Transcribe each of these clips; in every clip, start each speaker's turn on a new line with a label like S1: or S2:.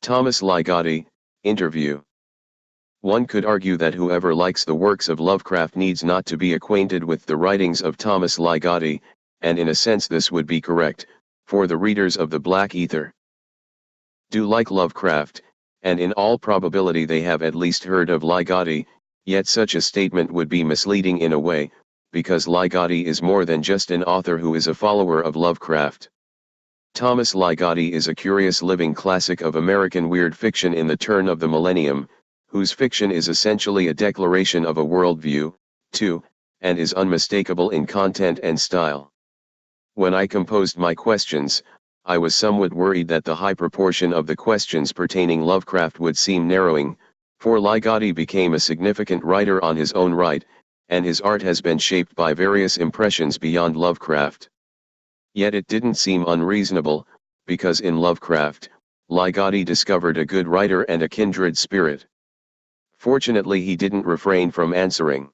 S1: Thomas Ligotti, interview. One could argue that whoever likes the works of Lovecraft needs not to be acquainted with the writings of Thomas Ligotti, and in a sense this would be correct, for the readers of the Black Aether do like Lovecraft, and in all probability they have at least heard of Ligotti, yet such a statement would be misleading in a way, because Ligotti is more than just an author who is a follower of Lovecraft. Thomas Ligotti is a curious living classic of American weird fiction in the turn of the millennium, whose fiction is essentially a declaration of a worldview, too, and is unmistakable in content and style. When I composed my questions, I was somewhat worried that the high proportion of the questions pertaining Lovecraft would seem narrowing, for Ligotti became a significant writer on his own right, and his art has been shaped by various impressions beyond Lovecraft. Yet it didn't seem unreasonable, because in Lovecraft, Ligotti discovered a good writer and a kindred spirit. Fortunately he didn't refrain from answering.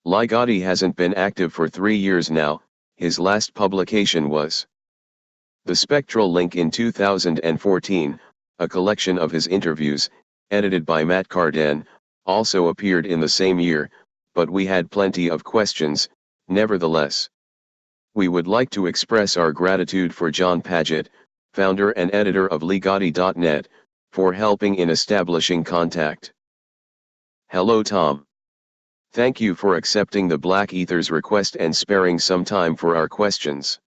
S1: Ligotti hasn't been active for 3 years now. His last publication was The Spectral Link in 2014, a collection of his interviews, edited by Matt Carden, also appeared in the same year, but we had plenty of questions, nevertheless. We would like to express our gratitude for John Paget, founder and editor of Ligotti.net, for helping in establishing contact. Hello Tom. Thank you for accepting the Black Aether's request and sparing some time for our questions.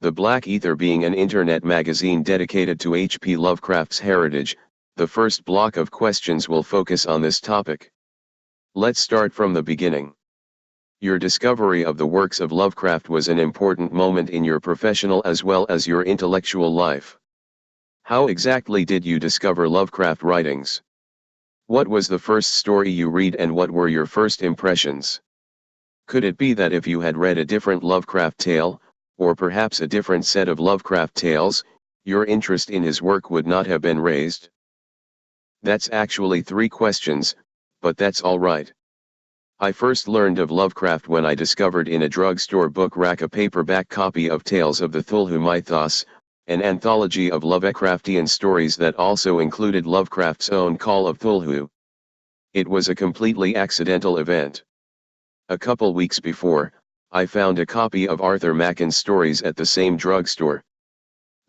S1: The Black Aether being an internet magazine dedicated to H.P. Lovecraft's heritage, the first block of questions will focus on this topic. Let's start from the beginning. Your discovery of the works of Lovecraft was an important moment in your professional as well as your intellectual life. How exactly did you discover Lovecraft writings? What was the first story you read and what were your first impressions? Could it be that if you had read a different Lovecraft tale, or perhaps a different set of Lovecraft tales, your interest in his work would not have been raised? That's actually 3 questions, but that's all right. I first learned of Lovecraft when I discovered in a drugstore book rack a paperback copy of Tales of the Cthulhu Mythos, an anthology of Lovecraftian stories that also included Lovecraft's own Call of Cthulhu. It was a completely accidental event. A couple weeks before, I found a copy of Arthur Machen's stories at the same drugstore.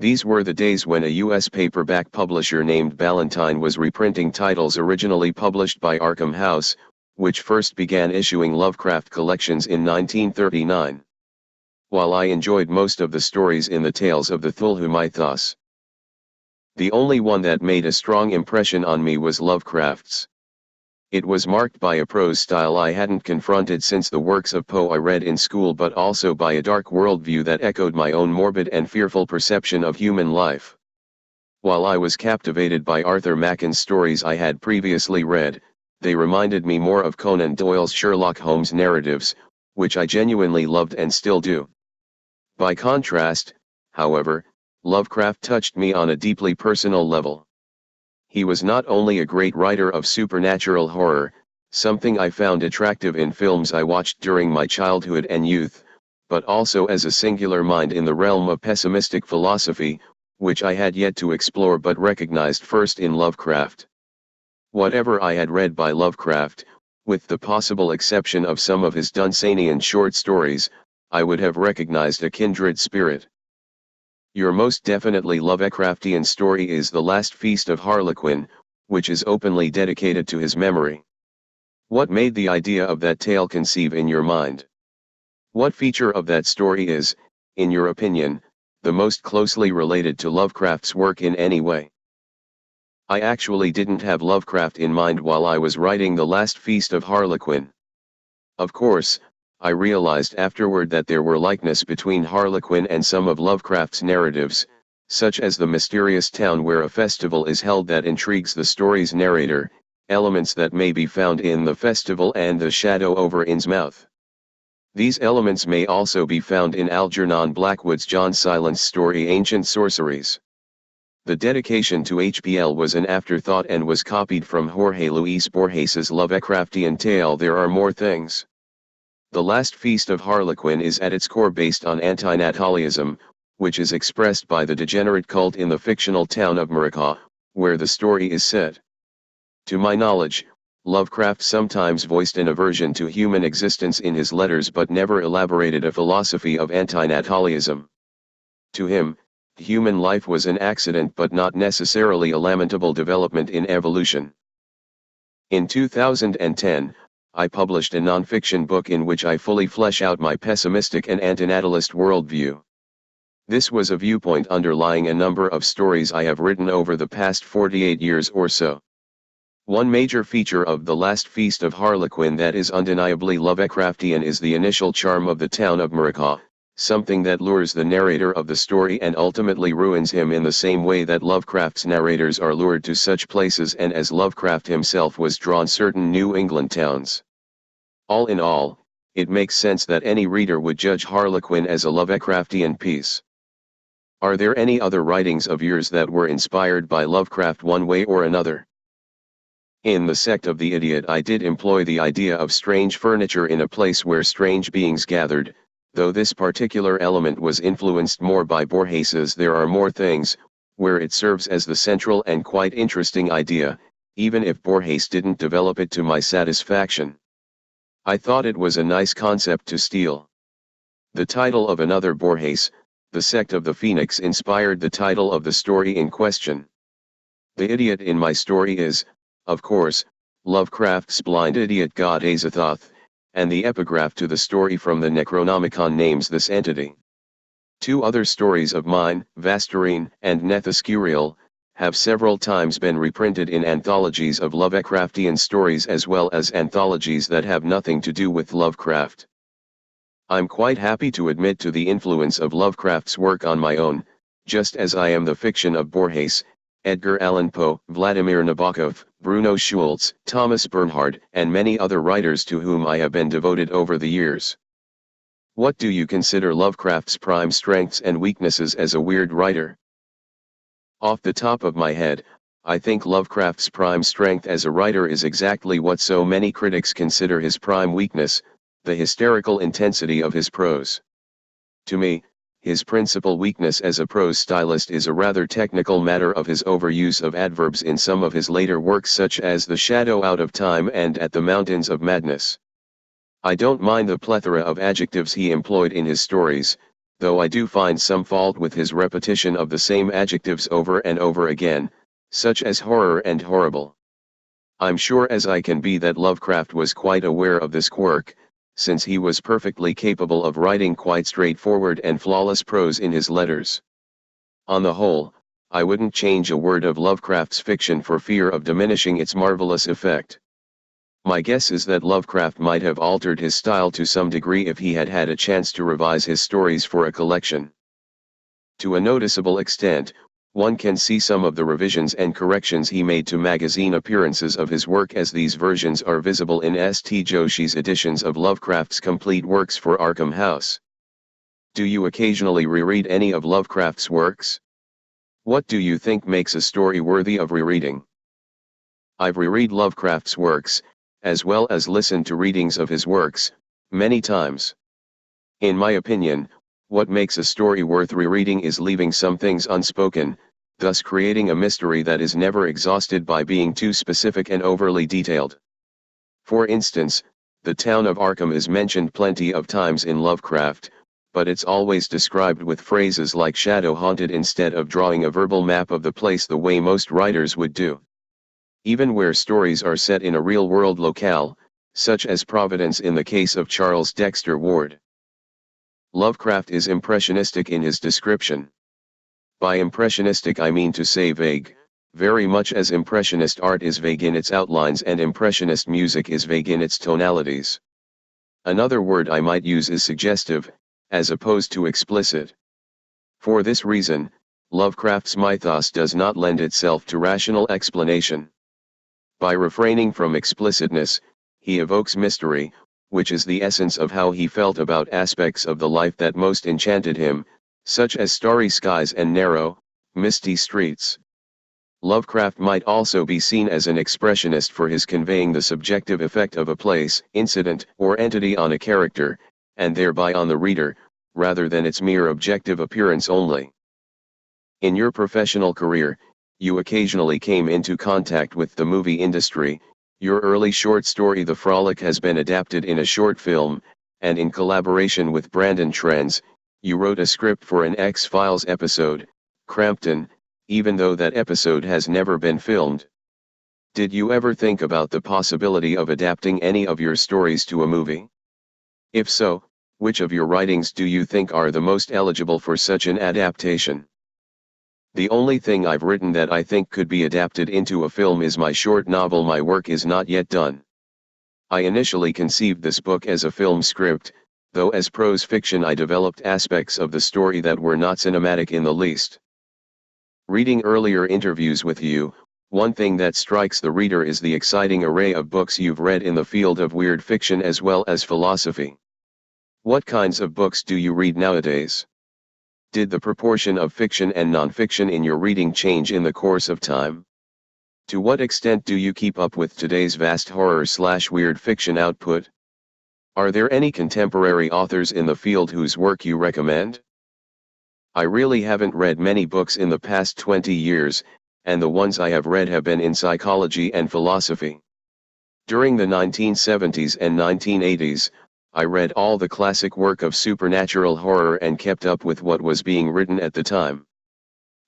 S1: These were the days when a U.S. paperback publisher named Ballantine was reprinting titles originally published by Arkham House, which first began issuing Lovecraft collections in 1939. While I enjoyed most of the stories in the Tales of the Cthulhu Mythos, the only one that made a strong impression on me was Lovecraft's. It was marked by a prose style I hadn't confronted since the works of Poe I read in school, but also by a dark worldview that echoed my own morbid and fearful perception of human life. While I was captivated by Arthur Machen's stories I had previously read, they reminded me more of Conan Doyle's Sherlock Holmes narratives, which I genuinely loved and still do. By contrast, however, Lovecraft touched me on a deeply personal level. He was not only a great writer of supernatural horror, something I found attractive in films I watched during my childhood and youth, but also as a singular mind in the realm of pessimistic philosophy, which I had yet to explore but recognized first in Lovecraft. Whatever I had read by Lovecraft, with the possible exception of some of his Dunsanian short stories, I would have recognized a kindred spirit. Your most definitely Lovecraftian story is The Last Feast of Harlequin, which is openly dedicated to his memory. What made the idea of that tale conceive in your mind? What feature of that story is, in your opinion, the most closely related to Lovecraft's work in any way? I actually didn't have Lovecraft in mind while I was writing The Last Feast of Harlequin. Of course, I realized afterward that there were likeness between Harlequin and some of Lovecraft's narratives, such as the mysterious town where a festival is held that intrigues the story's narrator, elements that may be found in the festival and the shadow over Innsmouth. These elements may also be found in Algernon Blackwood's John Silence story Ancient Sorceries. The dedication to HPL was an afterthought and was copied from Jorge Luis Borges's Lovecraftian tale There Are More Things. The Last Feast of Harlequin is at its core based on antinatalism, which is expressed by the degenerate cult in the fictional town of Murica, where the story is set. To my knowledge, Lovecraft sometimes voiced an aversion to human existence in his letters but never elaborated a philosophy of antinatalism. To him, human life was an accident but not necessarily a lamentable development in evolution. In 2010, I published a non-fiction book in which I fully flesh out my pessimistic and antinatalist worldview. This was a viewpoint underlying a number of stories I have written over the past 48 years or so. One major feature of The Last Feast of Harlequin that is undeniably Lovecraftian is the initial charm of the town of Murica, something that lures the narrator of the story and ultimately ruins him in the same way that Lovecraft's narrators are lured to such places and as Lovecraft himself was drawn certain New England towns. All in all, it makes sense that any reader would judge Harlequin as a Lovecraftian piece. Are there any other writings of yours that were inspired by Lovecraft one way or another? In The Sect of the Idiot I did employ the idea of strange furniture in a place where strange beings gathered, though this particular element was influenced more by Borges's There Are More Things, where it serves as the central and quite interesting idea, even if Borges didn't develop it to my satisfaction. I thought it was a nice concept to steal. The title of another Borges, The Sect of the Phoenix, inspired the title of the story in question. The idiot in my story is, of course, Lovecraft's blind idiot god Azathoth, and the epigraph to the story from the Necronomicon names this entity. Two other stories of mine, Vastarine and Nethyscurial, have several times been reprinted in anthologies of Lovecraftian stories as well as anthologies that have nothing to do with Lovecraft. I'm quite happy to admit to the influence of Lovecraft's work on my own, just as I am the fiction of Borges, Edgar Allan Poe, Vladimir Nabokov, Bruno Schulz, Thomas Bernhard, and many other writers to whom I have been devoted over the years. What do you consider Lovecraft's prime strengths and weaknesses as a weird writer? Off the top of my head, I think Lovecraft's prime strength as a writer is exactly what so many critics consider his prime weakness, the hysterical intensity of his prose. To me, his principal weakness as a prose stylist is a rather technical matter of his overuse of adverbs in some of his later works such as The Shadow Out of Time and At the Mountains of Madness. I don't mind the plethora of adjectives he employed in his stories, though I do find some fault with his repetition of the same adjectives over and over again, such as horror and horrible. I'm sure as I can be that Lovecraft was quite aware of this quirk, since he was perfectly capable of writing quite straightforward and flawless prose in his letters. On the whole, I wouldn't change a word of Lovecraft's fiction for fear of diminishing its marvelous effect. My guess is that Lovecraft might have altered his style to some degree if he had had a chance to revise his stories for a collection. To a noticeable extent, one can see some of the revisions and corrections he made to magazine appearances of his work, as these versions are visible in St. Joshi's editions of Lovecraft's complete works for Arkham House. Do you occasionally reread any of Lovecraft's works? What do you think makes a story worthy of rereading? I've reread Lovecraft's works, as well as listened to readings of his works, many times. In my opinion, what makes a story worth rereading is leaving some things unspoken, thus creating a mystery that is never exhausted by being too specific and overly detailed. For instance, the town of Arkham is mentioned plenty of times in Lovecraft, but it's always described with phrases like shadow-haunted instead of drawing a verbal map of the place the way most writers would do. Even where stories are set in a real-world locale, such as Providence in the case of Charles Dexter Ward. Lovecraft is impressionistic in his description. By impressionistic I mean to say vague, very much as impressionist art is vague in its outlines and impressionist music is vague in its tonalities. Another word I might use is suggestive, as opposed to explicit. For this reason, Lovecraft's mythos does not lend itself to rational explanation. By refraining from explicitness, he evokes mystery, which is the essence of how he felt about aspects of the life that most enchanted him, such as starry skies and narrow, misty streets. Lovecraft might also be seen as an expressionist for his conveying the subjective effect of a place, incident, or entity on a character, and thereby on the reader, rather than its mere objective appearance only. In your professional career, you occasionally came into contact with the movie industry. Your early short story The Frolic has been adapted in a short film, and in collaboration with Brandon Trends, you wrote a script for an X-Files episode, Crampton, even though that episode has never been filmed. Did you ever think about the possibility of adapting any of your stories to a movie? If so, which of your writings do you think are the most eligible for such an adaptation? The only thing I've written that I think could be adapted into a film is my short novel My Work Is Not Yet Done. I initially conceived this book as a film script, though as prose fiction I developed aspects of the story that were not cinematic in the least. Reading earlier interviews with you, one thing that strikes the reader is the exciting array of books you've read in the field of weird fiction as well as philosophy. What kinds of books do you read nowadays? Did the proportion of fiction and non-fiction in your reading change in the course of time? To what extent do you keep up with today's vast horror/weird fiction output? Are there any contemporary authors in the field whose work you recommend? I really haven't read many books in the past 20 years, and the ones I have read have been in psychology and philosophy. During the 1970s and 1980s, I read all the classic work of supernatural horror and kept up with what was being written at the time.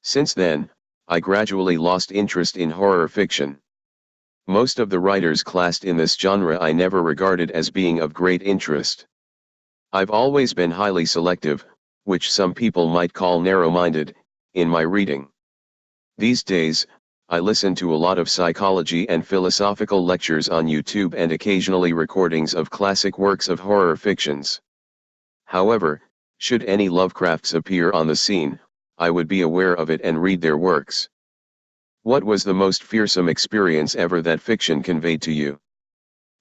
S1: Since then, I gradually lost interest in horror fiction. Most of the writers classed in this genre I never regarded as being of great interest. I've always been highly selective, which some people might call narrow-minded, in my reading. These days, I listen to a lot of psychology and philosophical lectures on YouTube and occasionally recordings of classic works of horror fictions. However, should any Lovecrafts appear on the scene, I would be aware of it and read their works. What was the most fearsome experience ever that fiction conveyed to you?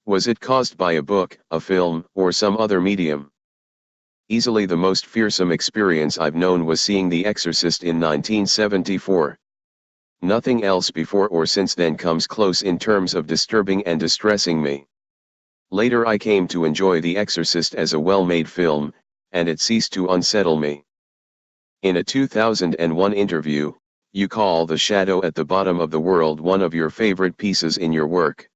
S1: Was it caused by a book, a film, or some other medium? Easily the most fearsome experience I've known was seeing The Exorcist in 1974. Nothing else before or since then comes close in terms of disturbing and distressing me. Later I came to enjoy The Exorcist as a well-made film, and it ceased to unsettle me. In a 2001 interview, you call The Shadow at the Bottom of the World one of your favorite pieces in your work.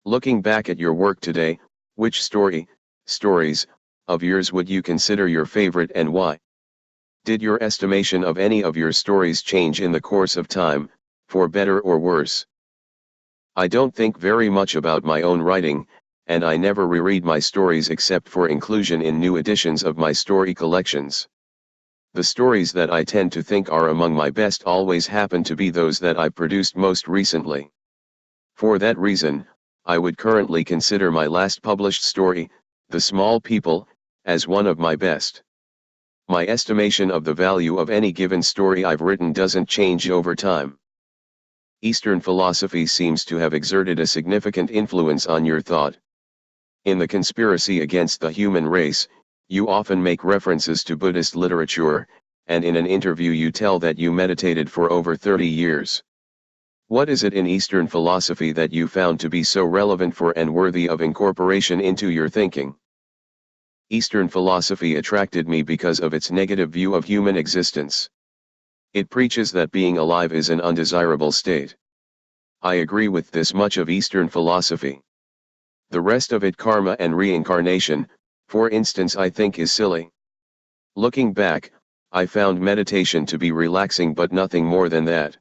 S1: Looking back at your work today, which stories, of yours would you consider your favorite and why? Did your estimation of any of your stories change in the course of time, for better or worse? I don't think very much about my own writing, and I never reread my stories except for inclusion in new editions of my story collections. The stories that I tend to think are among my best always happen to be those that I produced most recently. For that reason, I would currently consider my last published story, The Small People, as one of my best. My estimation of the value of any given story I've written doesn't change over time. Eastern philosophy seems to have exerted a significant influence on your thought. In The Conspiracy Against the Human Race, you often make references to Buddhist literature, and in an interview you tell that you meditated for over 30 years. What is it in Eastern philosophy that you found to be so relevant for and worthy of incorporation into your thinking? Eastern philosophy attracted me because of its negative view of human existence. It preaches that being alive is an undesirable state. I agree with this much of Eastern philosophy. The rest of it, karma and reincarnation, for instance, I think is silly. Looking back, I found meditation to be relaxing but nothing more than that.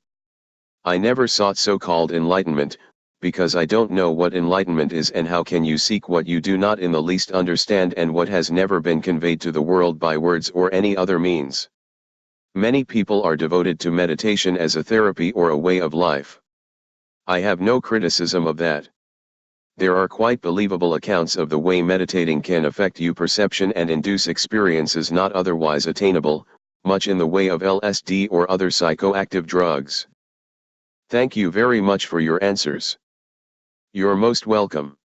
S1: I never sought so-called enlightenment, because I don't know what enlightenment is and how can you seek what you do not in the least understand and what has never been conveyed to the world by words or any other means. Many people are devoted to meditation as a therapy or a way of life. I have no criticism of that. There are quite believable accounts of the way meditating can affect your perception and induce experiences not otherwise attainable, much in the way of LSD or other psychoactive drugs. Thank you very much for your answers. You're most welcome.